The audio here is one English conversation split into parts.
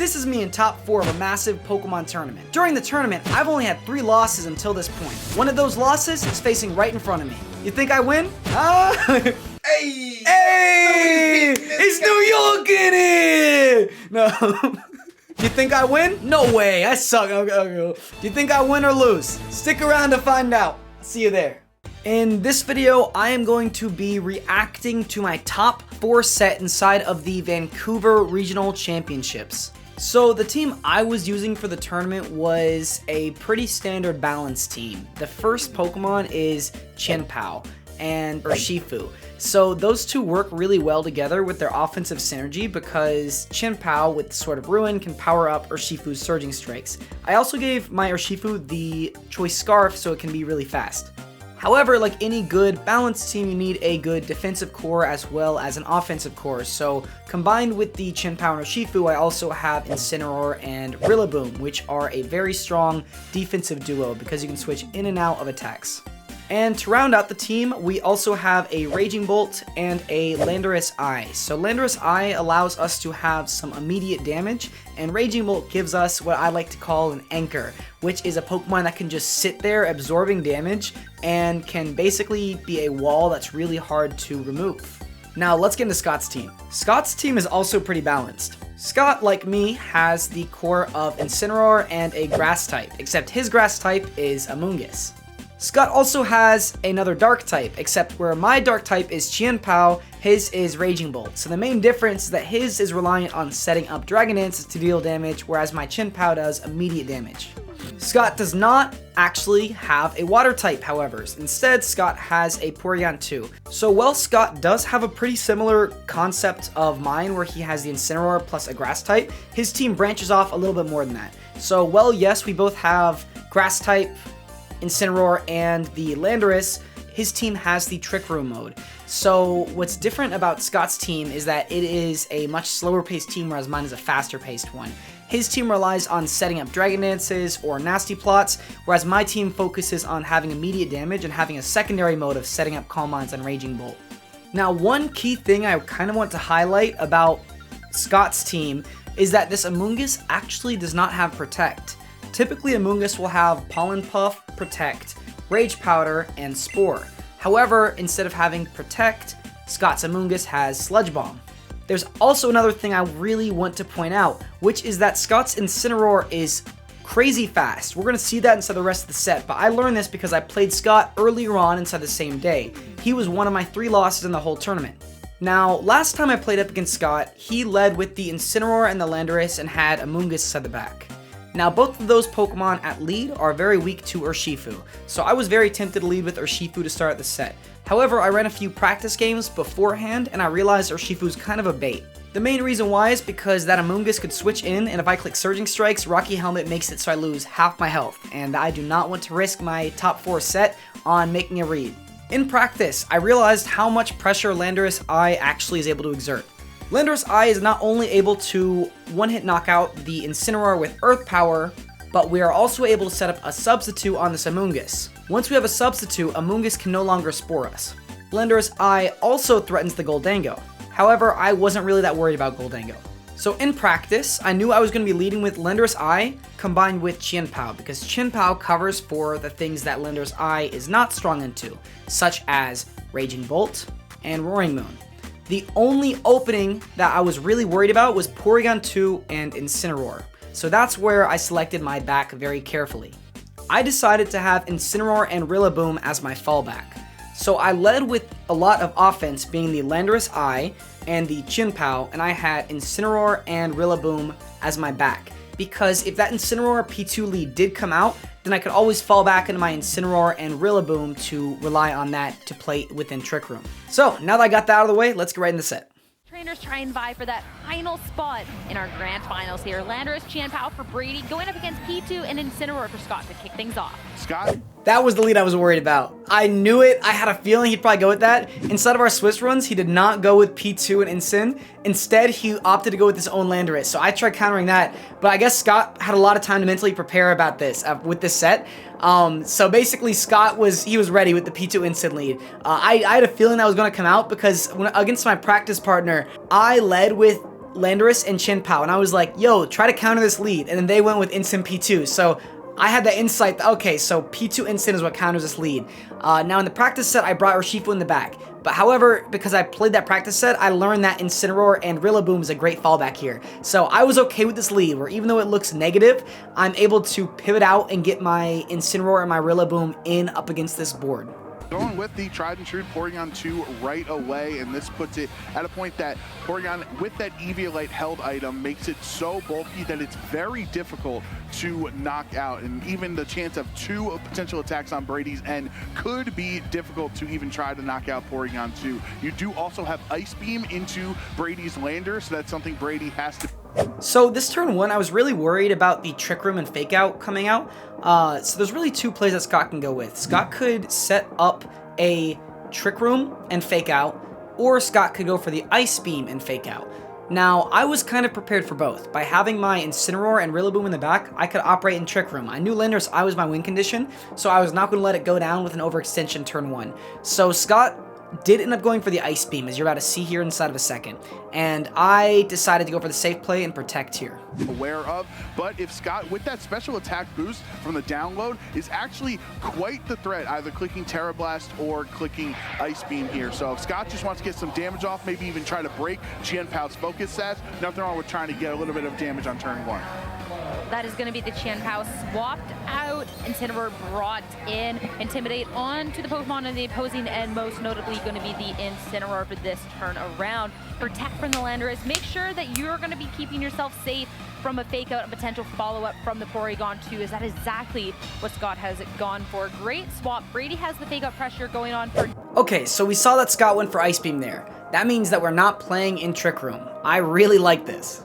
This is me in top 4 of a massive Pokemon tournament. During the tournament, I've only had 3 losses until this point. One of those losses is facing right in front of me. You think I win? Hey! Hey! It's New York in it! No. Do you think I win? No way, I suck. Do you think I win or lose? Stick around to find out. See you there. In this video, I am going to be reacting to my top 4 set inside of the Vancouver Regional Championships. So the team I was using for the tournament was a pretty standard balanced team. The first Pokemon is Chien-Pao and Urshifu. So those two work really well together with their offensive synergy because Chien-Pao with Sword of Ruin can power up Urshifu's Surging Strikes. I also gave my Urshifu the Choice Scarf so it can be really fast. However, like any good balanced team, you need a good defensive core as well as an offensive core. So combined with the Chien-Pao and Urshifu, I also have Incineroar and Rillaboom, which are a very strong defensive duo because you can switch in and out of attacks. And to round out the team, we also have a Raging Bolt and a Landorus Eye. So Landorus Eye allows us to have some immediate damage, and Raging Bolt gives us what I like to call an anchor, which is a Pokemon that can just sit there absorbing damage and can basically be a wall that's really hard to remove. Now let's get into Scott's team. Scott's team is also pretty balanced. Scott, like me, has the core of Incineroar and a Grass type, except his Grass type is Amoonguss. Scott also has another Dark type, except where my Dark type is Chien-Pao, his is Raging Bolt. So the main difference is that his is reliant on setting up Dragon Dance to deal damage, whereas my Chien-Pao does immediate damage. Scott does not actually have a Water type, however. Instead, Scott has a Porygon 2. So while Scott does have a pretty similar concept of mine, where he has the Incineroar plus a Grass type, his team branches off a little bit more than that. So while yes, we both have Grass type, Incineroar, and the Landorus, his team has the Trick Room mode. So what's different about Scott's team is that it is a much slower paced team, whereas mine is a faster paced one. His team relies on setting up Dragon Dances or Nasty Plots, whereas my team focuses on having immediate damage and having a secondary mode of setting up Calm Minds and Raging Bolt. Now, one key thing I kind of want to highlight about Scott's team is that this Amoonguss actually does not have Protect. Typically, Amoonguss will have Pollen Puff, Protect, Rage Powder, and Spore. However, instead of having Protect, Scott's Amoonguss has Sludge Bomb. There's also another thing I really want to point out, which is that Scott's Incineroar is crazy fast. We're going to see that inside the rest of the set, but I learned this because I played Scott earlier on inside the same day. He was one of my 3 losses in the whole tournament. Now, last time I played up against Scott, he led with the Incineroar and the Landorus and had Amoonguss at the back. Now, both of those Pokemon at lead are very weak to Urshifu, so I was very tempted to lead with Urshifu to start the set. However, I ran a few practice games beforehand, and I realized Urshifu's kind of a bait. The main reason why is because that Amoonguss could switch in, and if I click Surging Strikes, Rocky Helmet makes it so I lose half my health, and I do not want to risk my top 4 set on making a read. In practice, I realized how much pressure Landorus Eye actually is able to exert. Landorus Eye is not only able to one-hit knock out the Incineroar with Earth Power, but we are also able to set up a substitute on this Amoonguss. Once we have a substitute, Amoonguss can no longer spore us. Landorus Eye also threatens the Goldango. However, I wasn't really that worried about Goldango. So in practice, I knew I was going to be leading with Landorus Eye combined with Chien-Pao, because Chien-Pao covers for the things that Landorus Eye is not strong into, such as Raging Bolt and Roaring Moon. The only opening that I was really worried about was Porygon 2 and Incineroar, so that's where I selected my back very carefully. I decided to have Incineroar and Rillaboom as my fallback. So I led with a lot of offense being the Landorus Eye and the Chien-Pao, and I had Incineroar and Rillaboom as my back. Because if that Incineroar P2 lead did come out, then I could always fall back into my Incineroar and Rillaboom to rely on that to play within Trick Room. So now that I got that out of the way, let's get right in the set. Trainers try and vie for that final spot in our grand finals here. Landorus, Chien-Pao for Brady, going up against P2 and Incineroar for Scott to kick things off. Scott? That was the lead I was worried about. I knew it. I had a feeling he'd probably go with that. Instead of our Swiss runs, he did not go with P2 and Incin. Instead, he opted to go with his own Landorus. So I tried countering that, but I guess Scott had a lot of time to mentally prepare about this with this set. So basically, Scott was ready with the P2 Incin lead. I had a feeling that was going to come out because against my practice partner, I led with Landorus and Chen Pao, and I was like, yo, try to counter this lead, and then they went with instant P2, so I had that insight, okay, so P2 instant is what counters this lead. Now in the practice set, I brought Urshifu in the back, but however, because I played that practice set, I learned that Incineroar and Rillaboom is a great fallback here. So I was okay with this lead, where even though it looks negative, I'm able to pivot out and get my Incineroar and my Rillaboom in up against this board. Going with the tried and true Porygon 2 right away, and this puts it at a point that Porygon, with that Eviolite held item, makes it so bulky that it's very difficult to knock out, and even the chance of 2 potential attacks on Brady's end could be difficult to even try to knock out Porygon 2. You do also have Ice Beam into Brady's Lander, so that's something Brady has to... So this turn 1, I was really worried about the Trick Room and Fake Out coming out. So there's really 2 plays that Scott can go with. Scott could set up a Trick Room and Fake Out, or Scott could go for the Ice Beam and Fake Out. Now, I was kind of prepared for both. By having my Incineroar and Rillaboom in the back, I could operate in Trick Room. I knew Landorus I was my win condition, so I was not going to let it go down with an overextension turn 1. So Scott did end up going for the Ice Beam, as you're about to see here inside of a second. And I decided to go for the safe play and protect here. Aware of, but if Scott, with that special attack boost from the download, is actually quite the threat, either clicking Terra Blast or clicking Ice Beam here. So if Scott just wants to get some damage off, maybe even try to break Chen Pao's focus stats, nothing wrong with trying to get a little bit of damage on turn 1. That is going to be the Chen Pao swapped out, Incineroar brought in, Intimidate onto the Pokemon on the opposing end, most notably going to be the Incineroar for this turn around. Protect from the Landorus, make sure that you're going to be keeping yourself safe from a fake out and potential follow-up from the Porygon 2. Is that exactly what Scott has gone for? Great swap. Brady has the fake out pressure going on for... Okay, so we saw that Scott went for Ice Beam there. That means that we're not playing in Trick Room. I really like this.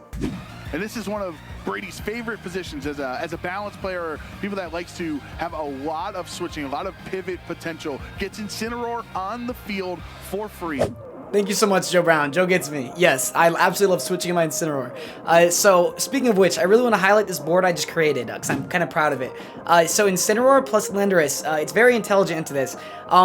And this is one of Brady's favorite positions as a balanced player, people that likes to have a lot of switching, a lot of pivot potential. Gets Incineroar on the field for free. Thank you so much, Joe Brown. Joe gets me. Yes, I absolutely love switching my Incineroar. So, speaking of which, I really want to highlight this board I just created, because I'm kind of proud of it. So, Incineroar plus Landorus, it's very intelligent into this,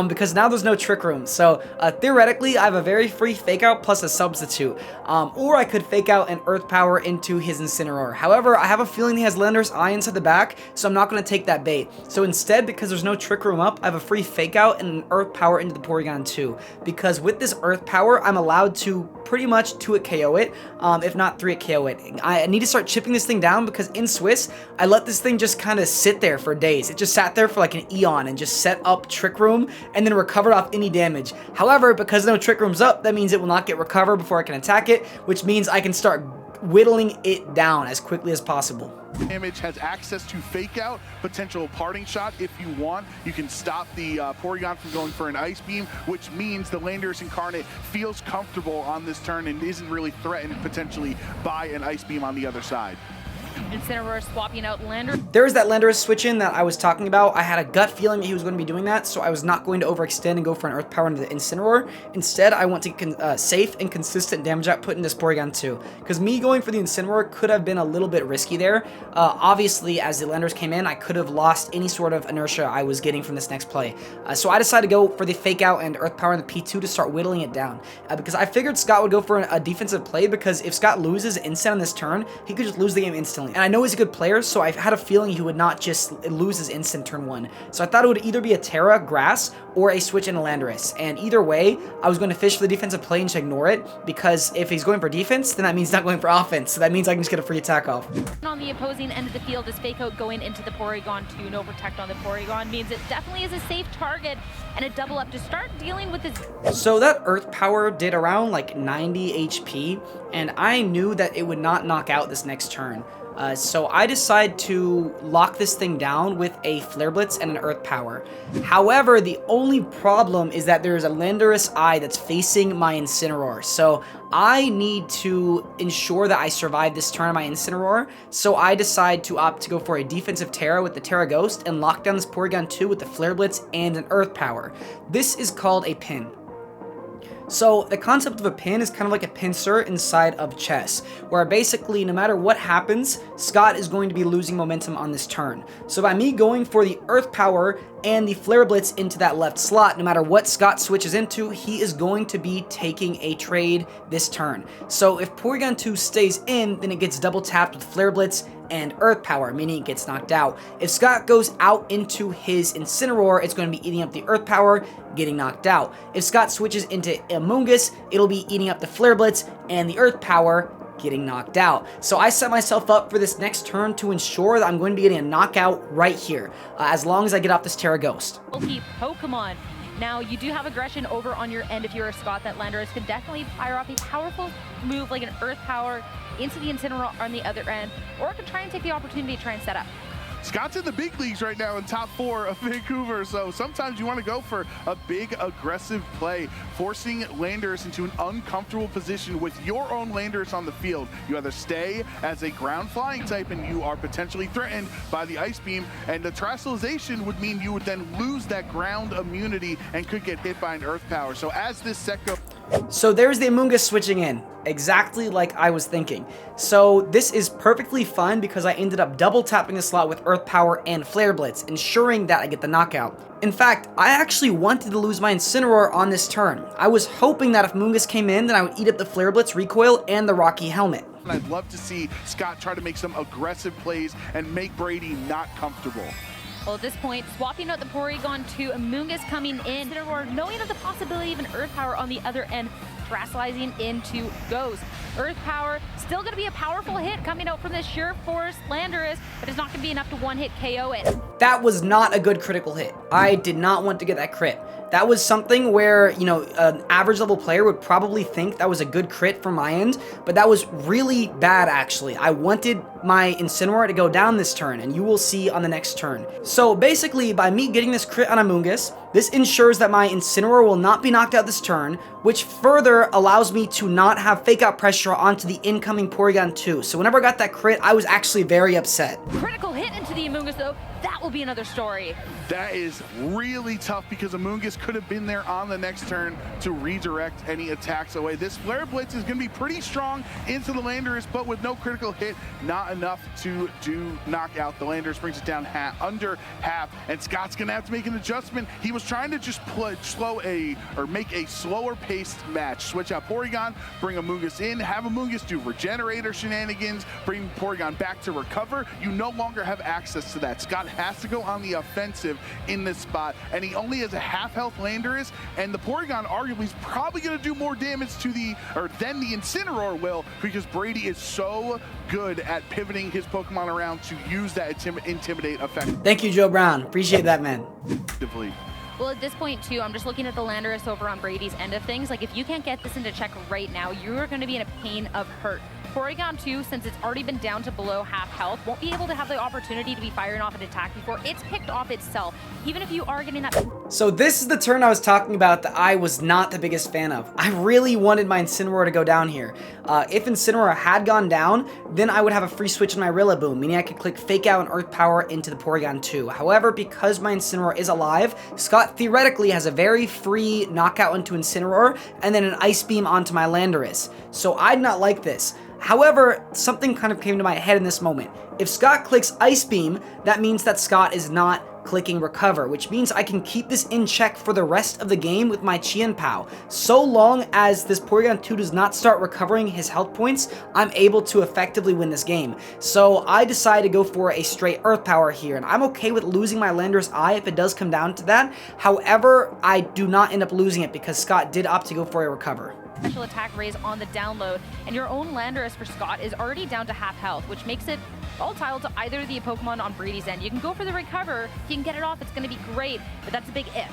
because now there's no Trick Room. So, theoretically, I have a very free Fake Out plus a Substitute. Or I could Fake Out an Earth Power into his Incineroar. However, I have a feeling he has Landorus Eye inside the back, so I'm not going to take that bait. So, instead, because there's no Trick Room up, I have a free Fake Out and an Earth Power into the Porygon 2. Because with this Earth Power, I'm allowed to pretty much 2-hit KO it, if not 3-hit KO it. I need to start chipping this thing down because in Swiss, I let this thing just kind of sit there for days. It just sat there for like an eon and just set up Trick Room and then recovered off any damage. However, because no Trick Room's up, that means it will not get recovered before I can attack it, which means I can start whittling it down as quickly as possible. Image has access to Fake Out, potential Parting Shot if you want. You can stop the Porygon from going for an Ice Beam, which means the Landorus Incarnate feels comfortable on this turn and isn't really threatened potentially by an Ice Beam on the other side. Incineroar swapping out Landorus. There's that Landorus switch in that I was talking about. I had a gut feeling that he was going to be doing that, so I was not going to overextend and go for an Earth Power into the Incineroar. Instead, I want to get safe and consistent damage output in this Porygon 2. Because me going for the Incineroar could have been a little bit risky there. Obviously, as the Landorus came in, I could have lost any sort of inertia I was getting from this next play. So I decided to go for the Fake Out and Earth Power in the P2 to start whittling it down. Because I figured Scott would go for a defensive play, because if Scott loses Instant on this turn, he could just lose the game instantly. And I know he's a good player, so I had a feeling he would not just lose his instant turn 1. So I thought it would either be a Terra, Grass, or a switch in a Landorus. And either way, I was going to fish for the defensive play and just ignore it, because if he's going for defense, then that means not going for offense. So that means I can just get a free attack off. On the opposing end of the field is Fake Out going into the Porygon 2. No Protect on the Porygon means it definitely is a safe target and a double up to start dealing with this. So that Earth Power did around like 90 HP, and I knew that it would not knock out this next turn. So I decide to lock this thing down with a Flare Blitz and an Earth Power. However, the only problem is that there's a Landorus Eye that's facing my Incineroar. So I need to ensure that I survive this turn on my Incineroar. So I decide to opt to go for a defensive Terra with the Terra Ghost and lock down this Porygon 2 with the Flare Blitz and an Earth Power. This is called a pin. So the concept of a pin is kind of like a pincer inside of chess, where basically no matter what happens, Scott is going to be losing momentum on this turn. So by me going for the Earth Power and the Flare Blitz into that left slot, no matter what Scott switches into, he is going to be taking a trade this turn. So if Porygon 2 stays in, then it gets double tapped with Flare Blitz and Earth Power, meaning it gets knocked out. If Scott goes out into his Incineroar, it's going to be eating up the Earth Power, getting knocked out. If Scott switches into Amoonguss, it'll be eating up the Flare Blitz and the Earth Power, getting knocked out. So I set myself up for this next turn to ensure that I'm going to be getting a knockout right here, as long as I get off this Terra Ghost. Pokemon. Now, you do have aggression over on your end if you're a Scott. That Landorus can definitely fire off a powerful move like an Earth Power into the Incineroar on the other end, or it can try and take the opportunity to try and set up. Scott's in the big leagues right now in top 4 of Vancouver, so sometimes you want to go for a big aggressive play, forcing Landorus into an uncomfortable position with your own Landorus on the field. You either stay as a ground flying type and you are potentially threatened by the Ice Beam, and the Terastallization would mean you would then lose that ground immunity and could get hit by an Earth Power. So as this set goes... So there's the Amoonguss switching in, exactly like I was thinking. So this is perfectly fine because I ended up double tapping the slot with Earth Power and Flare Blitz, ensuring that I get the knockout. In fact, I actually wanted to lose my Incineroar on this turn. I was hoping that if Amoonguss came in, then I would eat up the Flare Blitz recoil and the Rocky Helmet. I'd love to see Scott try to make some aggressive plays and make Brady not comfortable. Well, at this point, swapping out the Porygon to Amoonguss coming in, Incineroar knowing of the possibility of an Earth Power on the other end, Terastallizing into goes. Earth Power, still going to be a powerful hit coming out from this Sheer Force Landorus, but it's not going to be enough to one-hit KO it. That was not a good critical hit. I did not want to get that crit. That was something where, you know, an average level player would probably think that was a good crit from my end, but that was really bad actually. I wanted my Incineroar to go down this turn, and you will see on the next turn. So basically, by me getting this crit on Amoonguss, this ensures that my Incineroar will not be knocked out this turn, which further allows me to not have fake out pressure onto the incoming Porygon 2. So whenever I got that crit, I was actually very upset. Critical hit into the Amoonguss though, that will be another story. That is really tough because Amoonguss could have been there on the next turn to redirect any attacks away. This Flare Blitz is going to be pretty strong into the Landorus, but with no critical hit, not enough to do knockout. The Landorus brings it down under half, and Scott's going to have to make an adjustment. He was trying to just make a slower paced match. Switch out Porygon, bring Amoonguss in, have Amoonguss do regenerator shenanigans, bring Porygon back to recover. You no longer have access to that. Scott has to go on the offensive in this spot, and he only has a half health Landorus, and the Porygon arguably is probably going to do more damage to than the Incineroar will, because Brady is so good at pivoting his Pokemon around to use that Intimidate effect. Thank you, Joe Brown. Appreciate that, man. Well, at this point, too, I'm just looking at the Landorus over on Brady's end of things. Like, if you can't get this into check right now, you are going to be in a pain of hurt. Porygon 2, since it's already been down to below half health, won't be able to have the opportunity to be firing off an attack before it's picked off itself, even if you are getting that. So this is the turn I was talking about that I was not the biggest fan of. I really wanted my Incineroar to go down here. If Incineroar had gone down, then I would have a free switch in my Rillaboom, meaning I could click Fake Out and Earth Power into the Porygon 2. However, because my Incineroar is alive, Scott theoretically has a very free knockout into Incineroar and then an Ice Beam onto my Landorus. So I did not like this. However, something kind of came to my head in this moment. If Scott clicks Ice Beam, that means that Scott is not clicking Recover, which means I can keep this in check for the rest of the game with my Chien-Pao. So long as this Porygon 2 does not start recovering his health points, I'm able to effectively win this game. So I decided to go for a straight Earth Power here, and I'm okay with losing my Landorus Eye if it does come down to that. However, I do not end up losing it because Scott did opt to go for a Recover. Special attack raise on the download, and your own Landorus for Scott is already down to half health, which makes it volatile to either of the Pokemon on Brady's end. You can go for the Recover. If you can get it off, it's going to be great, but that's a big if.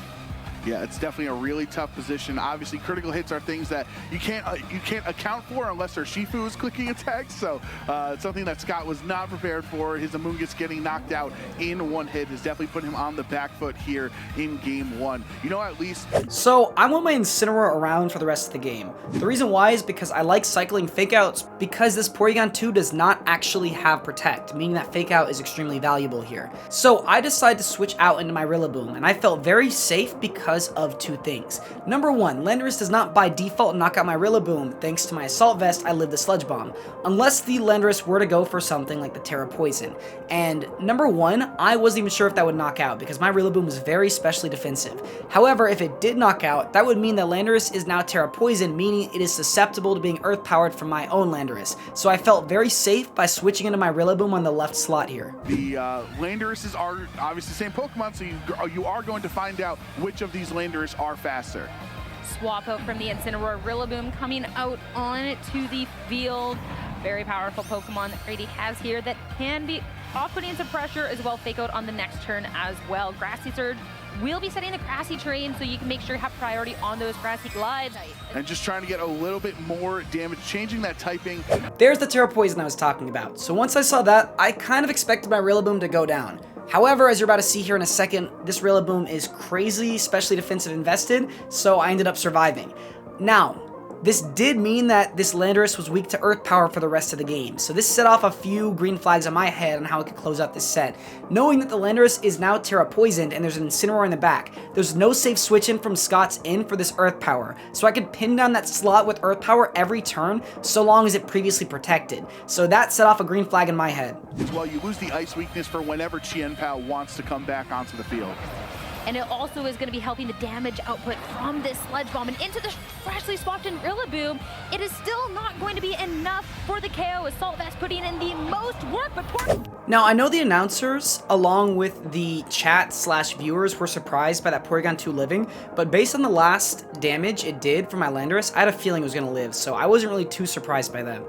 Yeah, it's definitely a really tough position. Obviously, critical hits are things that you can't account for unless their Shifu is clicking attacks. So it's something that Scott was not prepared for. His Amoonguss getting knocked out in one hit has definitely put him on the back foot here in game one. You know, at least. So I want my Incineroar around for the rest of the game. The reason why is because I like cycling Fake Outs because this Porygon 2 does not actually have Protect, meaning that Fake Out is extremely valuable here. So I decided to switch out into my Rillaboom, and I felt very safe because because of two things. Number one, Landorus does not by default knock out my Rillaboom. Thanks to my Assault Vest, I live the Sludge Bomb, unless the Landorus were to go for something like the Terra Poison. And number one, I wasn't even sure if that would knock out because my Rillaboom is very specially defensive. However, if it did knock out, that would mean that Landorus is now Terra Poison, meaning it is susceptible to being Earth powered from my own Landorus. So I felt very safe by switching into my Rillaboom on the left slot here. The Landoruses are obviously the same Pokemon, so you are going to find out which of these Landorus are faster. Swap out from the Incineroar. Rillaboom coming out on to the field. Very powerful Pokemon that Brady has here that can be off-putting some pressure as well. Fake out on the next turn as well. Grassy Surge will be setting the grassy terrain so you can make sure you have priority on those grassy glides. And just trying to get a little bit more damage, changing that typing. There's the Terra Poison I was talking about. So once I saw that, I kind of expected my Rillaboom to go down. However, as you're about to see here in a second, this Rillaboom is crazy, especially defensive invested, so I ended up surviving. Now, this did mean that this Landorus was weak to Earth Power for the rest of the game, so this set off a few green flags on my head on how I could close out this set. Knowing that the Landorus is now Terra Poisoned and there's an Incineroar in the back, there's no safe switch in from Scott's in for this Earth Power, so I could pin down that slot with Earth Power every turn so long as it previously protected. So that set off a green flag in my head. As well, you lose the Ice weakness for whenever Chien-Pao wants to come back onto the field. And it also is going to be helping the damage output from this Sludge Bomb. And into the freshly swapped in Rillaboom, it is still not going to be enough for the KO. Assault Vest putting in the most work, but poor... Now, I know the announcers, along with the chat/viewers, were surprised by that Porygon 2 living, but based on the last damage it did for my Landorus, I had a feeling it was going to live, so I wasn't really too surprised by that.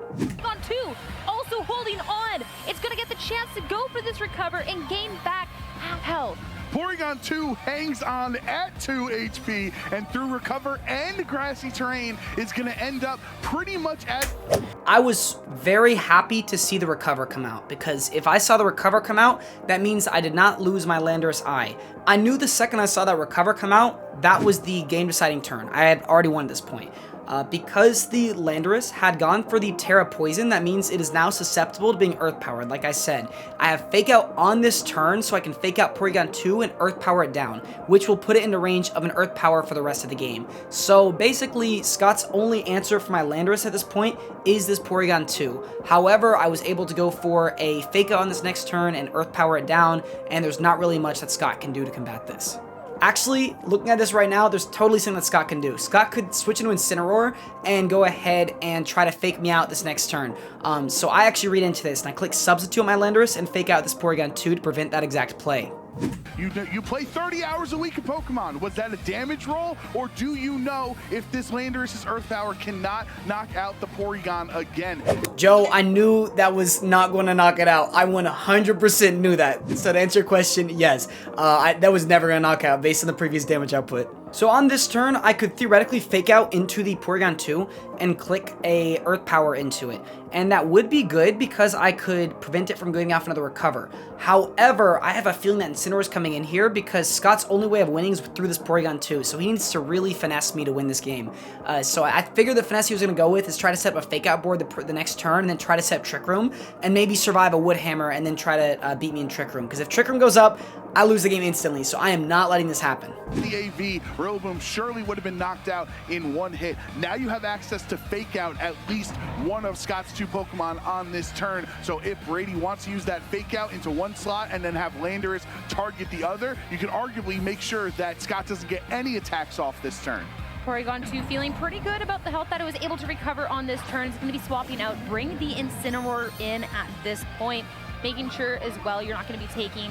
On 2, also holding on. It's going to get the chance to go for this recover and gain back half health. Porygon 2 hangs on at 2 HP, and through recover and grassy terrain is going to end up pretty much at... I was very happy to see the recover come out, because if I saw the recover come out, that means I did not lose my Landorus eye. I knew the second I saw that recover come out, that was the game-deciding turn. I had already won at this point. Because the Landorus had gone for the Terra Poison, that means it is now susceptible to being Earth Powered. Like I said, I have Fake Out on this turn, so I can Fake Out Porygon 2 and Earth Power it down, which will put it into range of an Earth Power for the rest of the game. So basically, Scott's only answer for my Landorus at this point is this Porygon 2. However, I was able to go for a Fake Out on this next turn and Earth Power it down, and there's not really much that Scott can do to combat this. Actually, looking at this right now, there's totally something that Scott can do. Scott could switch into Incineroar and go ahead and try to fake me out this next turn. So I actually read into this, and I click Substitute on my Landorus and fake out this Porygon 2 to prevent that exact play. You play 30 hours a week of Pokemon. Was that a damage roll, or do you know if this Landorus' Earth Power cannot knock out the Porygon again? Joe, I knew that was not going to knock it out. I 100% knew that. So to answer your question, yes. That was never going to knock out based on the previous damage output. So on this turn, I could theoretically fake out into the Porygon 2 and click a Earth Power into it. And that would be good because I could prevent it from going off another recover. However, I have a feeling that Incineroar is coming in here because Scott's only way of winning is through this Porygon 2. So he needs to really finesse me to win this game. So I figured the finesse he was going to go with is try to set up a fake out board the next turn and then try to set up Trick Room and maybe survive a Wood Hammer and then try to beat me in Trick Room. Because if Trick Room goes up, I lose the game instantly. So I am not letting this happen. The AV, Rillaboom surely would have been knocked out in one hit. Now you have access to fake out at least one of Scott's 2 Pokemon on this turn. So if Brady wants to use that fake out into one slot and then have Landorus target the other, you can arguably make sure that Scott doesn't get any attacks off this turn. Porygon 2 feeling pretty good about the health that it was able to recover on this turn. It's going to be swapping out, bring the Incineroar in at this point, making sure as well you're not going to be taking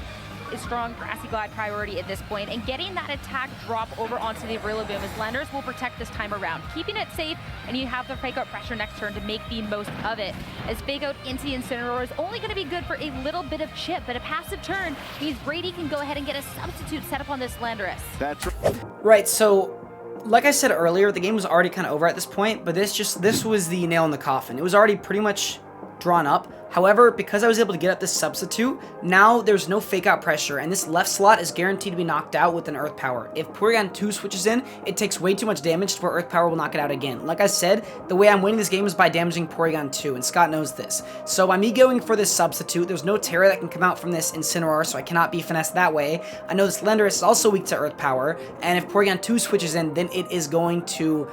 a strong Grassy Glide priority at this point, and getting that attack drop over onto the Rillaboom as Landorus will protect this time around, keeping it safe, and you have the fake out pressure next turn to make the most of it. As fake out into the Incineroar is only going to be good for a little bit of chip, but a passive turn means Brady can go ahead and get a substitute set up on this Landorus. That's right. So like I said earlier, the game was already kind of over at this point, but this was the nail in the coffin. It was already pretty much drawn up. However, because I was able to get up this substitute, now there's no fake out pressure, and this left slot is guaranteed to be knocked out with an Earth Power. If Porygon 2 switches in, it takes way too much damage to where Earth Power will knock it out again. Like I said, the way I'm winning this game is by damaging Porygon 2, and Scott knows this. So by me going for this substitute, there's no Terra that can come out from this Incineroar, so I cannot be finessed that way. I know this Landorus is also weak to Earth Power, and if Porygon 2 switches in, then it is going to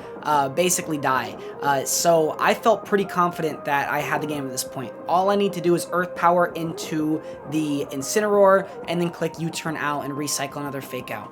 basically die. So I felt pretty confident that I had the game at this point. All I need to do is Earth Power into the Incineroar, and then click U-turn out and recycle another fake out.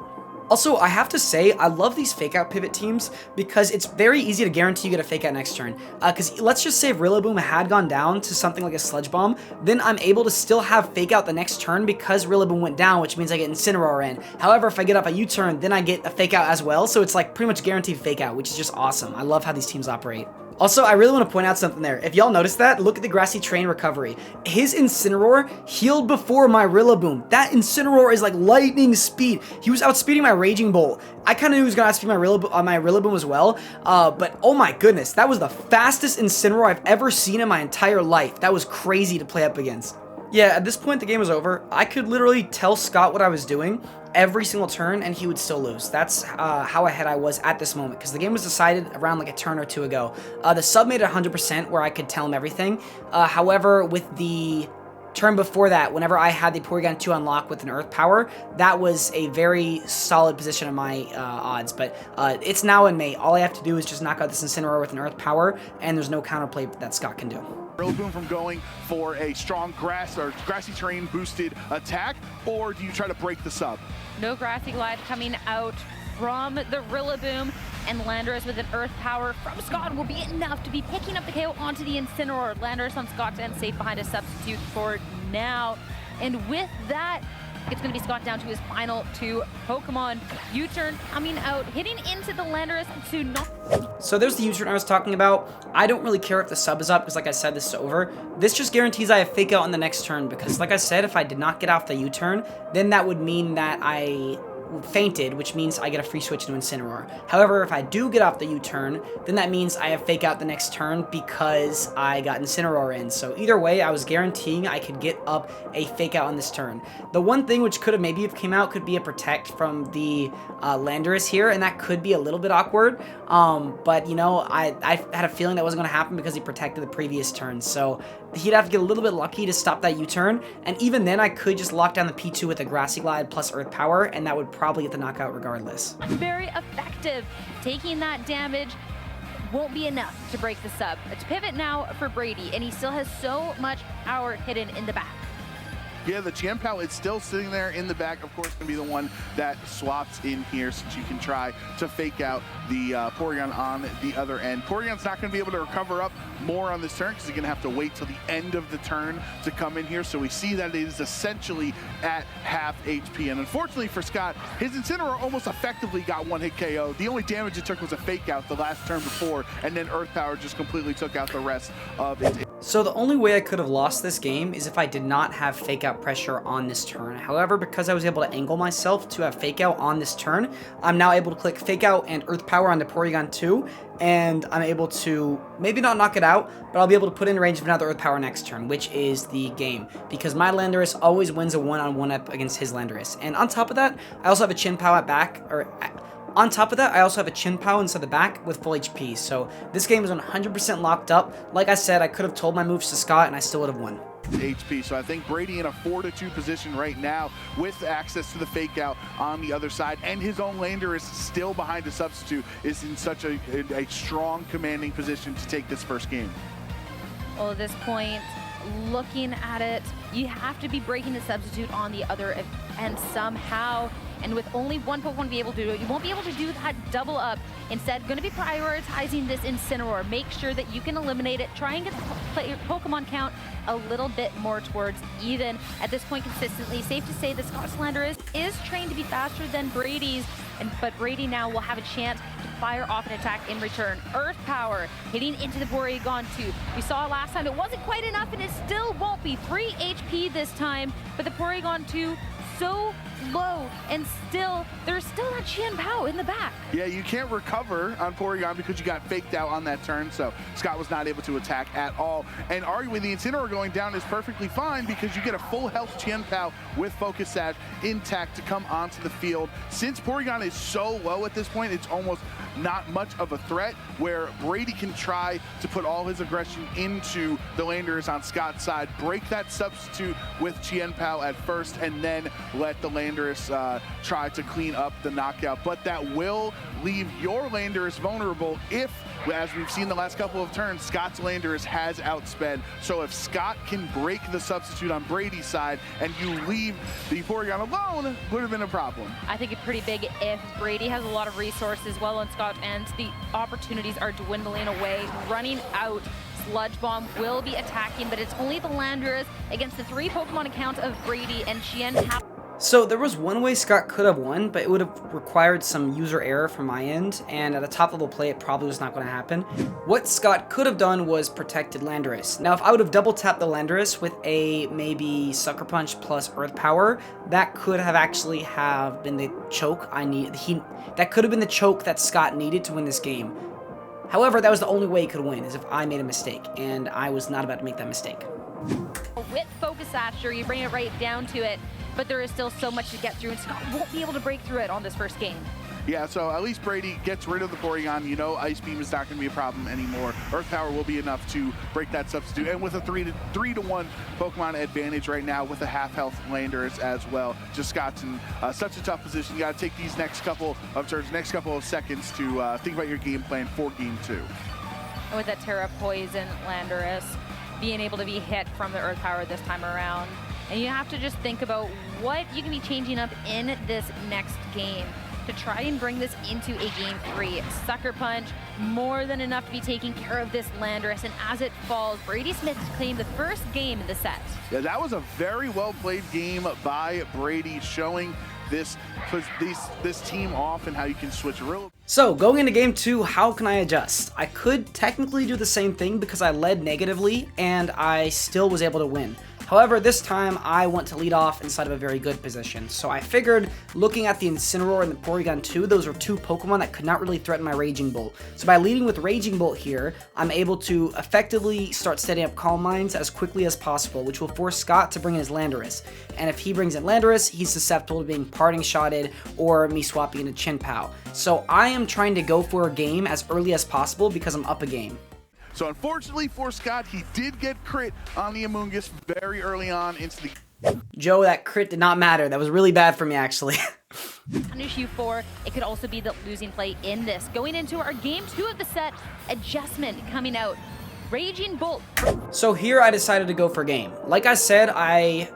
Also, I have to say, I love these fake out pivot teams because it's very easy to guarantee you get a fake out next turn. Because let's just say if Rillaboom had gone down to something like a Sludge Bomb, then I'm able to still have fake out the next turn because Rillaboom went down, which means I get Incineroar in. However, if I get up a U-turn, then I get a fake out as well, so it's like pretty much guaranteed fake out, which is just awesome. I love how these teams operate. Also, I really want to point out something there. If y'all noticed that, look at the Grassy Terrain recovery. His Incineroar healed before my Rillaboom. That Incineroar is like lightning speed. He was outspeeding my Raging Bolt. I kind of knew he was going to outspeed my Rillaboom as well, but oh my goodness, that was the fastest Incineroar I've ever seen in my entire life. That was crazy to play up against. Yeah, at this point, the game was over. I could literally tell Scott what I was doing every single turn, and he would still lose. That's how ahead I was at this moment, because the game was decided around like a turn or two ago. The sub made it 100% where I could tell him everything. However, with the turn before that, whenever I had the Porygon 2 unlock with an Earth Power, that was a very solid position of my odds. But it's now in May. All I have to do is just knock out this Incineroar with an Earth Power, and there's no counterplay that Scott can do. Rillaboom from going for a strong grassy terrain boosted attack, or do you try to break the sub? No Grassy Glide coming out from the Rillaboom, and Landorus with an Earth Power from Scott will be enough to be picking up the KO onto the Incineroar. Landorus on Scott to end safe behind a substitute for now. And with that, it's going to be Scott down to his final two Pokemon. U-turn coming out, hitting into the Landorus to knock. So there's the U-turn I was talking about. I don't really care if the sub is up because, like I said, this is over. This just guarantees I have fake out on the next turn because, like I said, if I did not get off the U-turn, then that would mean that I fainted, which means I get a free switch to Incineroar. However, if I do get off the U-turn, then that means I have fake out the next turn because I got Incineroar in. So either way, I was guaranteeing I could get up a fake out on this turn. The one thing which could have maybe came out could be a protect from the Landorus here, and that could be a little bit awkward. But you know, I had a feeling that wasn't going to happen because he protected the previous turn. So he'd have to get a little bit lucky to stop that U-turn, and even then I could just lock down the P2 with a Grassy Glide plus Earth Power, and that would probably get the knockout regardless. Very effective. Taking that damage won't be enough to break the sub. It's pivot now for Brady, and he still has so much power hidden in the back. Yeah, the Chien-Pao is still sitting there in the back. Of course, going to be the one that swaps in here since you can try to fake out the Porygon on the other end. Porygon's not going to be able to recover up more on this turn because he's going to have to wait till the end of the turn to come in here. So we see that it is essentially at half HP. And unfortunately for Scott, his Incineroar almost effectively got one-hit KO. The only damage it took was a fake out the last turn before, and then Earth Power just completely took out the rest of it. So the only way I could have lost this game is if I did not have fake out pressure on this turn. However, because I was able to angle myself to have fake out on this turn, I'm now able to click fake out and Earth Power onto Porygon 2, and I'm able to maybe not knock it out, but I'll be able to put in range of another Earth Power next turn, which is the game, because my Landorus always wins a one-on-one up against his Landorus. And on top of that, I also have a Chien-Pao at back, on top of that, I also have a Chien-Pao inside the back with full HP, so this game is 100% locked up. Like I said, I could have told my moves to Scott and I still would have won. HP. So I think Brady in a 4-2 position right now with access to the fake out on the other side, and his own Landorus still behind a substitute, is in such a strong commanding position to take this first game. Well, at this point, looking at it, you have to be breaking the substitute on the other end somehow. And with only one Pokemon to be able to do it, you won't be able to do that double up. Instead, going to be prioritizing this Incineroar. Make sure that you can eliminate it. Try and get the Pokemon count a little bit more towards even. At this point, consistently, safe to say that Scott's Landorus is trained to be faster than Brady's, but Brady now will have a chance to fire off an attack in return. Earth Power hitting into the Porygon 2. We saw last time it wasn't quite enough, and it still won't be. 3 HP this time, but the Porygon 2 so low, and there's still that Qian Pao in the back. Yeah, you can't recover on Porygon because you got faked out on that turn, so Scott was not able to attack at all. And arguably the Incineroar going down is perfectly fine because you get a full health Qian Pao with Focus Sash intact to come onto the field. Since Porygon is so low at this point, it's almost not much of a threat, where Brady can try to put all his aggression into the Landorus on Scott's side, break that substitute with Qian Pao at first, and then let the Landorus try to clean up the knockout. But that will leave your Landorus vulnerable if, as we've seen the last couple of turns, Scott's Landorus has outsped. So if Scott can break the substitute on Brady's side and you leave the Porygon alone, would have been a problem. I think it's pretty big if Brady has a lot of resources well on Scott and the opportunities are dwindling away, running out. Sludge Bomb will be attacking, but it's only the Landorus against the 3 Pokemon account of Brady and Qian Pao. So there was one way Scott could have won, but it would have required some user error from my end, and at a top level play it probably was not going to happen. What Scott could have done was protected Landorus. Now if I would have double tapped the Landorus with a maybe Sucker Punch plus Earth Power, that could have actually have been the choke I need. That could have been the choke that Scott needed to win this game. However, that was the only way he could win, is if I made a mistake, and I was not about to make that mistake. With Focus Sash, you bring it right down to it, but there is still so much to get through, and Scott won't be able to break through it on this first game. Yeah, so at least Brady gets rid of the Porygon. You know Ice Beam is not going to be a problem anymore. Earth Power will be enough to break that substitute. And with a 3-to-1 Pokemon advantage right now with a half-health Landorus as well. Just Scott's in such a tough position. You got to take these next couple of turns, next couple of seconds to think about your game plan for Game 2. And with that Terra Poison Landorus being able to be hit from the Earth Power this time around. And you have to just think about what you can be changing up in this next game to try and bring this into a Game 3. Sucker Punch, more than enough to be taking care of this Landorus, and as it falls, Brady Smith claimed the first game in the set. Yeah, that was a very well-played game by Brady, showing this team off and how you can switch real. So, going into Game 2, how can I adjust? I could technically do the same thing because I led negatively, and I still was able to win. However, this time I want to lead off inside of a very good position. So I figured, looking at the Incineroar and the Porygon 2, those are 2 Pokemon that could not really threaten my Raging Bolt. So by leading with Raging Bolt here, I'm able to effectively start setting up Calm Minds as quickly as possible, which will force Scott to bring in his Landorus. And if he brings in Landorus, he's susceptible to being Parting Shotted or me swapping into Qian Pao. So I am trying to go for a game as early as possible because I'm up a game. So unfortunately for Scott, he did get crit on the Amoonguss very early on into the... Joe, that crit did not matter. That was really bad for me, actually. Punish you for, it could also be the losing play in this. Going into our Game 2 of the set, adjustment coming out. Raging Bolt. So here I decided to go for game. Like I said, I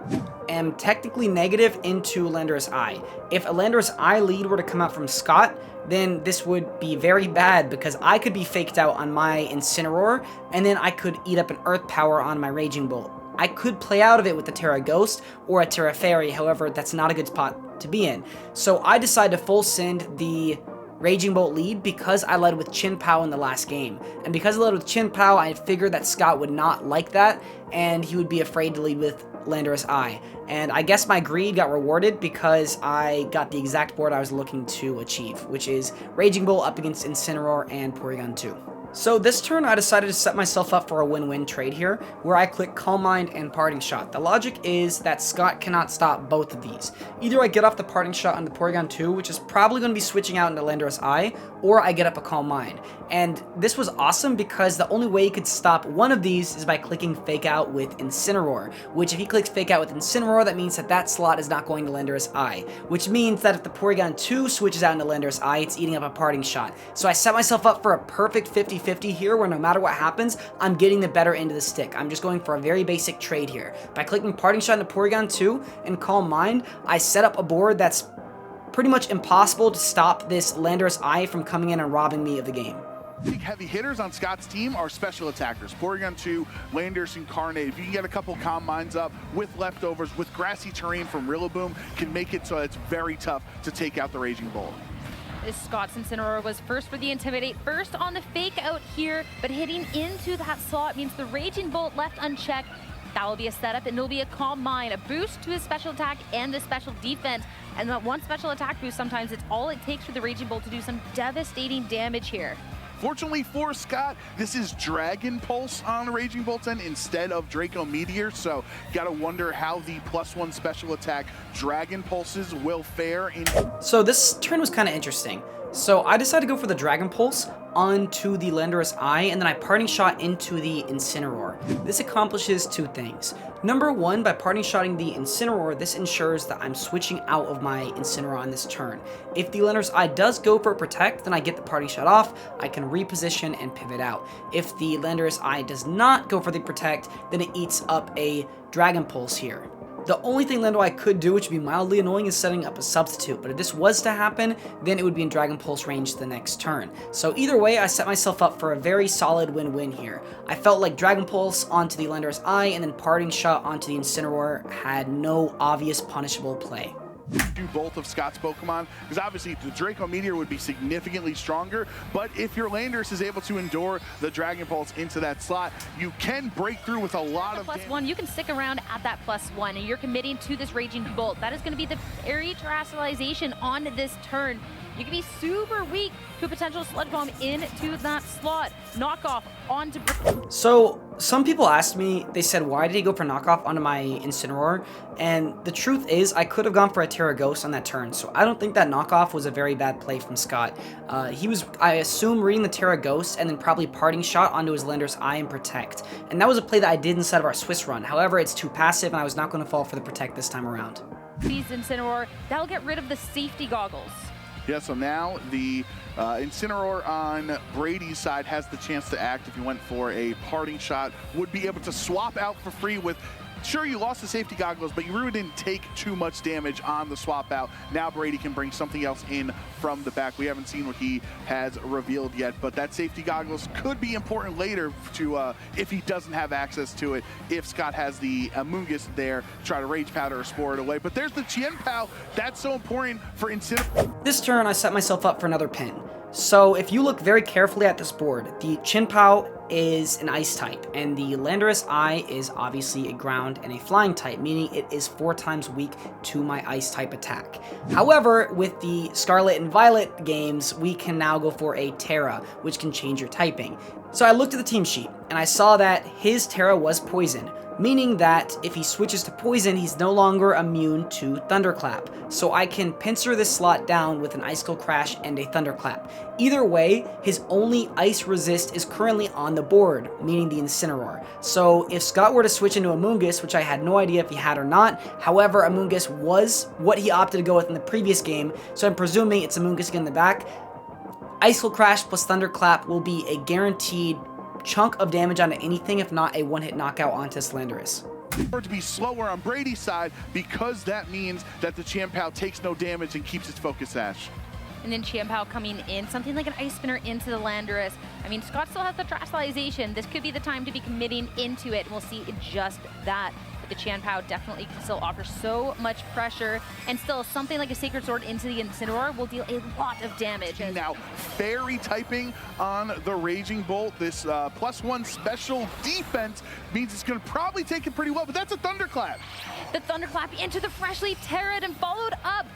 am technically negative into Landorus Eye. If a Landorus Eye lead were to come out from Scott, then this would be very bad because I could be faked out on my Incineroar, and then I could eat up an Earth Power on my Raging Bolt. I could play out of it with a Terra Ghost or a Terra Fairy, however, that's not a good spot to be in. So I decided to full send the Raging Bolt lead because I led with Qian Pao in the last game. And because I led with Qian Pao, I figured that Scott would not like that, and he would be afraid to lead with Landorus Eye. And I guess my greed got rewarded because I got the exact board I was looking to achieve, which is Raging Bolt up against Incineroar and Porygon 2. So this turn I decided to set myself up for a win-win trade here, where I click Calm Mind and Parting Shot. The logic is that Scott cannot stop both of these. Either I get off the Parting Shot on the Porygon 2, which is probably going to be switching out into Landorus Eye, or I get up a Calm Mind. And this was awesome because the only way he could stop one of these is by clicking Fake Out with Incineroar, which if he clicks Fake Out with Incineroar, that means that that slot is not going to Landorus Eye, which means that if the Porygon 2 switches out into Landorus Eye, it's eating up a Parting Shot. So I set myself up for a perfect 50-50 here, where no matter what happens, I'm getting the better end of the stick. I'm just going for a very basic trade here. By clicking Parting Shot into Porygon 2 and Calm Mind, I set up a board that's pretty much impossible to stop this Landorus Eye from coming in and robbing me of the game. Big heavy hitters on Scott's team are special attackers. Porygon 2, Landorus, Incarnate. If you can get a couple Calm Minds up with leftovers, with grassy terrain from Rillaboom, can make it so it's very tough to take out the Raging Bolt. This Scott's Incineroar was first for the Intimidate, first on the Fake Out here, but hitting into that slot means the Raging Bolt left unchecked That will be a setup, and it'll be a calm mind, a boost to his special attack and the special defense. And that one special attack boost, sometimes it's all it takes for the Raging Bolt to do some devastating damage here. Fortunately for Scott, this is Dragon Pulse on the Raging Bolt's end instead of Draco Meteor, so gotta wonder how the +1 special attack Dragon Pulses will fare in. So this turn was kind of interesting. So I decided to go for the Dragon Pulse onto the Landorus Eye, and then I parting shot into the Incineroar. This accomplishes two things. Number one, by parting shotting the Incineroar, this ensures that I'm switching out of my Incineroar on this turn. If the Landorus Eye does go for Protect, then I get the parting shot off, I can reposition and pivot out. If the Landorus Eye does not go for the Protect, then it eats up a Dragon Pulse here. The only thing Lando I could do, which would be mildly annoying, is setting up a substitute, but if this was to happen, then it would be in Dragon Pulse range the next turn. So either way, I set myself up for a very solid win-win here. I felt like Dragon Pulse onto the Landorus Eye and then parting shot onto the Incineroar had no obvious punishable play. Do both of Scott's Pokemon, because obviously the Draco Meteor would be significantly stronger, but if your Landorus is able to endure the Dragon Pulse into that slot, you can break through with a lot of +1, you can stick around at that +1, and you're committing to this Raging Bolt. That is going to be the area terrestrialization on this turn. You can be super weak to a potential Sludge Bomb into that slot. Knockoff onto... So, some people asked me, they said, why did he go for knockoff onto my Incineroar? And the truth is, I could have gone for a Terra Ghost on that turn, so I don't think that knockoff was a very bad play from Scott. He was, I assume, reading the Terra Ghost and then probably parting shot onto his Landorus Eye and Protect. And that was a play that I did inside of our Swiss run. However, it's too passive and I was not going to fall for the Protect this time around. These Incineroar, that'll get rid of the safety goggles. Yeah, so now the Incineroar on Brady's side has the chance to act if you went for a parting shot, would be able to swap out for free with, sure, you lost the safety goggles, but you really didn't take too much damage on the swap out. Now Brady can bring something else in from the back. We haven't seen what he has revealed yet, but that safety goggles could be important later to if he doesn't have access to it, if Scott has the Amoonguss there, try to Rage Powder or Spore it away. But there's the Chien Pao. That's so important for Incineroar. This turn, I set myself up for another pin. So if you look very carefully at this board, the Chien Pao is an ice type, and the Landorus Eye is obviously a ground and a flying type, meaning it is 4 times weak to my ice type attack. However, with the Scarlet and Violet games, we can now go for a Terra, which can change your typing. So I looked at the team sheet, and I saw that his Terra was poison, meaning that if he switches to poison, he's no longer immune to Thunderclap. So I can pincer this slot down with an Icicle Crash and a Thunderclap. Either way, his only ice resist is currently on the board, meaning the Incineroar. So if Scott were to switch into Amoonguss, which I had no idea if he had or not, however, Amoonguss was what he opted to go with in the previous game, so I'm presuming it's Amoonguss again in the back, Icicle Crash plus Thunderclap will be a guaranteed chunk of damage onto anything, if not a one-hit knockout onto Landorus. To be slower on Brady's side, because that means that the Chien Pao takes no damage and keeps its focus sash. And then Chien Pao coming in, something like an Ice Spinner into the Landorus. I mean, Scott still has the Terrestrialization. This could be the time to be committing into it, and we'll see just that. But the Chien Pao definitely still offers so much pressure, and still something like a Sacred Sword into the Incineroar will deal a lot of damage. Now, fairy typing on the Raging Bolt. This +1 special defense means it's going to probably take it pretty well, but that's a Thunderclap. The Thunderclap into the freshly Terra'd and followed up.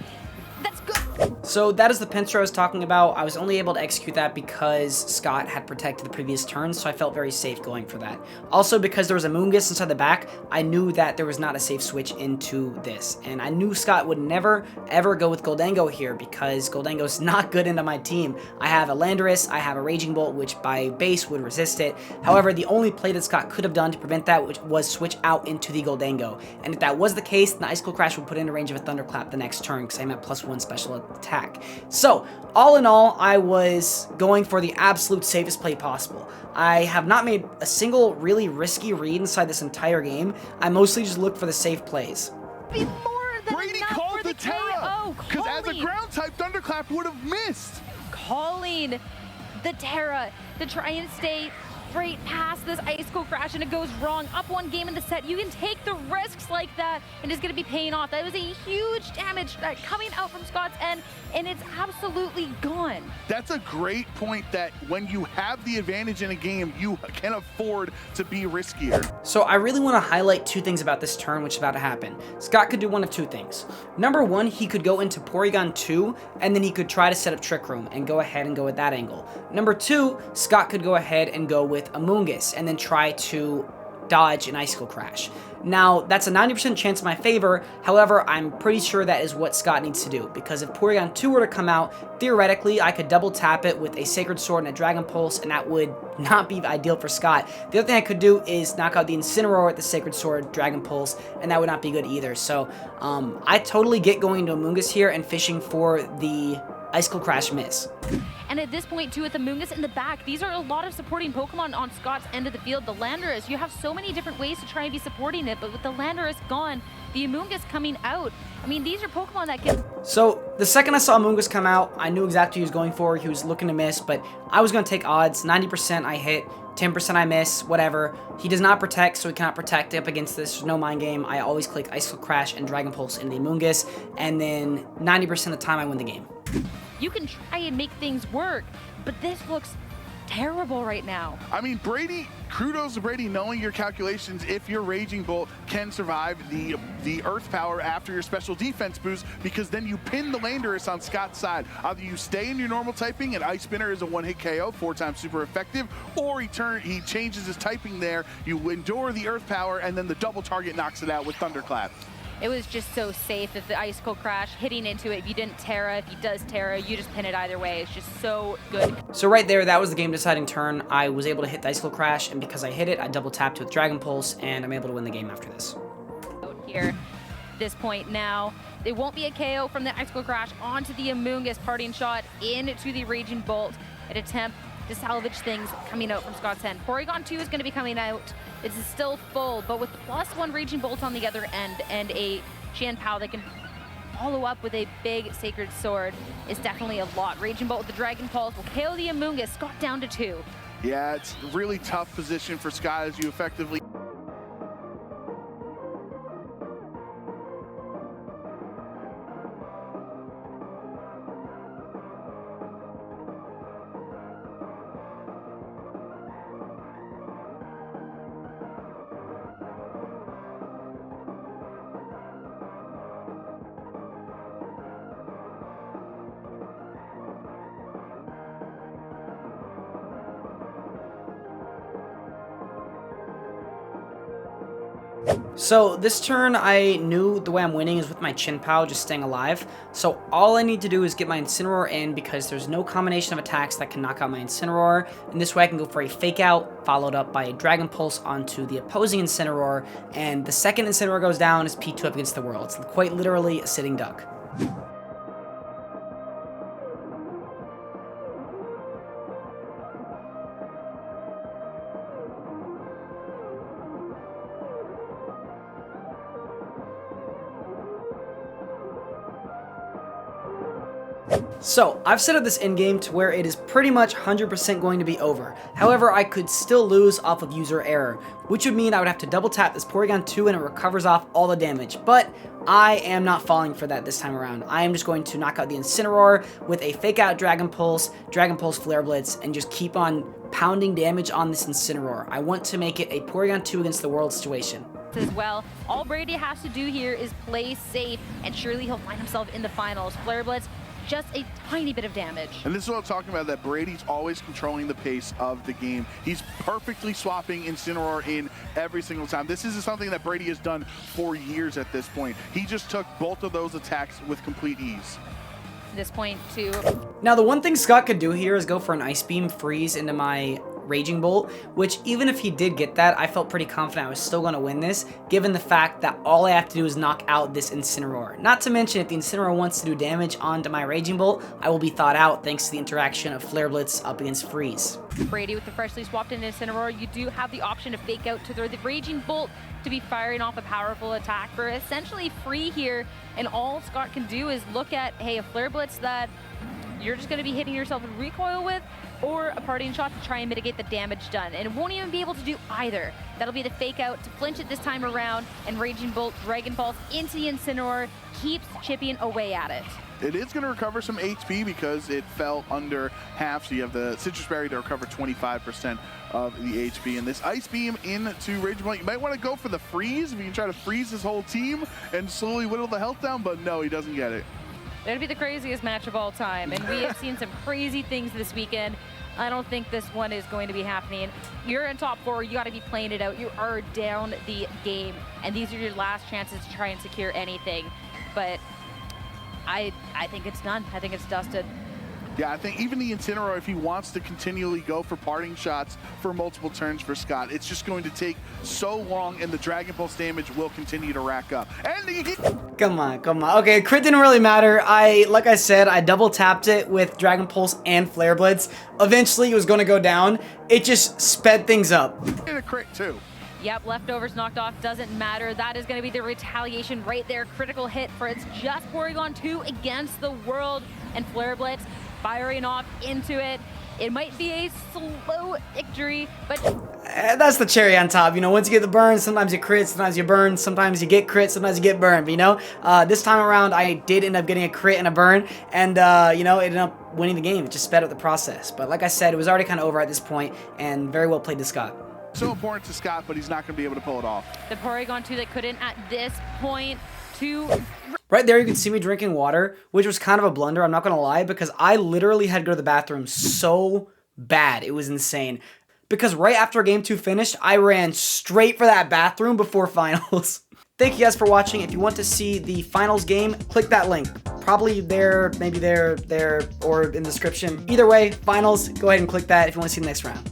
That's good. So that is the pincer I was talking about. I was only able to execute that because Scott had protected the previous turn, so I felt very safe going for that. Also, because there was a Amoonguss inside the back, I knew that there was not a safe switch into this. And I knew Scott would never, ever go with Goldango here because Goldango is not good into my team. I have a Landorus, I have a Raging Bolt, which by base would resist it. However, the only play that Scott could have done to prevent that was switch out into the Goldango. And if that was the case, then the Icicle Crash would put in a range of a Thunderclap the next turn because I'm at +1 special attack. So, all in all, I was going for the absolute safest play possible. I have not made a single really risky read inside this entire game. I mostly just looked for the safe plays. Be more than Brady enough called for the Terra, because as a calling. ground type, Thunderclap would have missed. Calling the Terra to try and stay straight past this Ice Cold Crash and it goes wrong. Up one game in the set, you can take the risks like that and it's going to be paying off. That was a huge damage coming out from Scott's end, and it's absolutely gone. That's a great point, that when you have the advantage in a game, you can afford to be riskier. So I really want to highlight two things about this turn which is about to happen. Scott could do one of two things. Number one, he could go into Porygon 2 and then he could try to set up Trick Room and go ahead and go with that angle. Number two, Scott could go ahead and go with Amoonguss and then try to dodge an Icicle Crash. Now, that's a 90% chance in my favor. However, I'm pretty sure that is what Scott needs to do, because if Porygon 2 were to come out, theoretically, I could double tap it with a Sacred Sword and a Dragon Pulse, and that would not be ideal for Scott. The other thing I could do is knock out the Incineroar with the Sacred Sword, Dragon Pulse, and that would not be good either. So, I totally get going to Amoonguss here and fishing for the Icicle Crash miss. And at this point, too, with the Amoonguss in the back, these are a lot of supporting Pokemon on Scott's end of the field. The Landorus, you have so many different ways to try and be supporting it, but with the Landorus gone, the Amoonguss coming out, I mean, these are Pokemon that can... So, the second I saw Amoonguss come out, I knew exactly what he was going for. He was looking to miss, but I was going to take odds. 90% I hit, 10% I miss, whatever. He does not protect, so he cannot protect up against this. There's no mind game. I always click Icicle Crash and Dragon Pulse into the Amoonguss, and then 90% of the time I win the game. You can try and make things work, but this looks terrible right now. I mean, Brady, kudos to Brady knowing your calculations if your Raging Bolt can survive the Earth Power after your special defense boost, because then you pin the Landorus on Scott's side. Either you stay in your normal typing and Ice Spinner is a one-hit KO, 4 times super effective, or he changes his typing there, you endure the Earth Power, and then the double target knocks it out with Thunderclap. It was just so safe if the Icicle Crash hitting into it. If you didn't Terra, if he does Terra, you just pin it either way. It's just so good. So right there, that was the game deciding turn. I was able to hit the Icicle Crash, and because I hit it, I double tapped with Dragon Pulse, and I'm able to win the game after this. Here, this point now, it won't be a KO from the Icicle Crash onto the Amoonguss, parting shot into the Raging Bolt. An attempt to salvage things coming out from Scott's end. Porygon 2 is going to be coming out. It's still full, but with +1 Raging Bolt on the other end and a Qianpao that can follow up with a big Sacred Sword is definitely a lot. Raging Bolt with the Dragon Pulse will KO the Amoonguss. Scott down to 2. Yeah, it's a really tough position for Scott as you effectively... So this turn, I knew the way I'm winning is with my Qianpao just staying alive. So all I need to do is get my Incineroar in, because there's no combination of attacks that can knock out my Incineroar. And this way I can go for a Fake Out, followed up by a Dragon Pulse onto the opposing Incineroar. And the second Incineroar goes down is P2 up against the world. It's quite literally a sitting duck. So, I've set up this endgame to where it is pretty much 100% going to be over. However, I could still lose off of user error, which would mean I would have to double tap this Porygon 2 and it recovers off all the damage. But I am not falling for that this time around. I am just going to knock out the Incineroar with a Fake Out Dragon Pulse Flare Blitz, and just keep on pounding damage on this Incineroar. I want to make it a Porygon 2 against the world situation. As well, all Brady has to do here is play safe, and surely he'll find himself in the finals. Flare Blitz, just a tiny bit of damage. And this is what I'm talking about, that Brady's always controlling the pace of the game. He's perfectly swapping Incineroar in every single time. This is something that Brady has done for years at this point. He just took both of those attacks with complete ease. This point too. Now the one thing Scott could do here is go for an Ice Beam freeze into my Raging Bolt, which even if he did get that, I felt pretty confident I was still going to win this, given the fact that all I have to do is knock out this Incineroar. Not to mention, if the Incineroar wants to do damage onto my Raging Bolt, I will be thought out thanks to the interaction of Flare Blitz up against Freeze. Brady with the freshly swapped in Incineroar, you do have the option to Fake Out to throw the Raging Bolt to be firing off a powerful attack for essentially free here, and all Scott can do is look at, hey, a Flare Blitz that you're just going to be hitting yourself with recoil with, or a parting shot to try and mitigate the damage done. And it won't even be able to do either. That'll be the fake out to flinch it this time around, and Raging Bolt Dragon Balls into the Incineroar, keeps chipping away at it. It is going to recover some HP because it fell under half, so you have the Citrus Berry to recover 25% of the HP. And this Ice Beam into Raging Bolt, you might want to go for the freeze if you can try to freeze his whole team and slowly whittle the health down, but no, he doesn't get it. That'd be the craziest match of all time, and we have seen some crazy things this weekend. I don't think this one is going to be happening. You're in top 4, you got to be playing it out. You are down the game, and these are your last chances to try and secure anything. But I think it's done. I think it's dusted. Yeah, I think even the Incineroar, if he wants to continually go for parting shots for multiple turns for Scott, it's just going to take so long, and the Dragon Pulse damage will continue to rack up. And he... Come on, come on. Okay, crit didn't really matter. Like I said, I double tapped it with Dragon Pulse and Flare Blitz. Eventually, it was going to go down. It just sped things up. And a crit, too. Yep, leftovers knocked off, doesn't matter. That is going to be the retaliation right there. Critical hit for it's just Porygon 2 against the world, and Flare Blitz firing off into it. It might be a slow victory, but that's the cherry on top. You know, once you get the burn, sometimes you crit, sometimes you burn, sometimes you get crit, sometimes you get burned. But, you know, this time around, I did end up getting a crit and a burn, and, you know, it ended up winning the game. It just sped up the process. But like I said, it was already kind of over at this point, and very well played to Scott. So important to Scott, but he's not going to be able to pull it off. The Porygon 2 that couldn't at this point to... Right there, you can see me drinking water, which was kind of a blunder, I'm not going to lie, because I literally had to go to the bathroom so bad. It was insane. Because right after Game 2 finished, I ran straight for that bathroom before finals. Thank you guys for watching. If you want to see the finals game, click that link. Probably there, maybe there, or in the description. Either way, finals, go ahead and click that if you want to see the next round.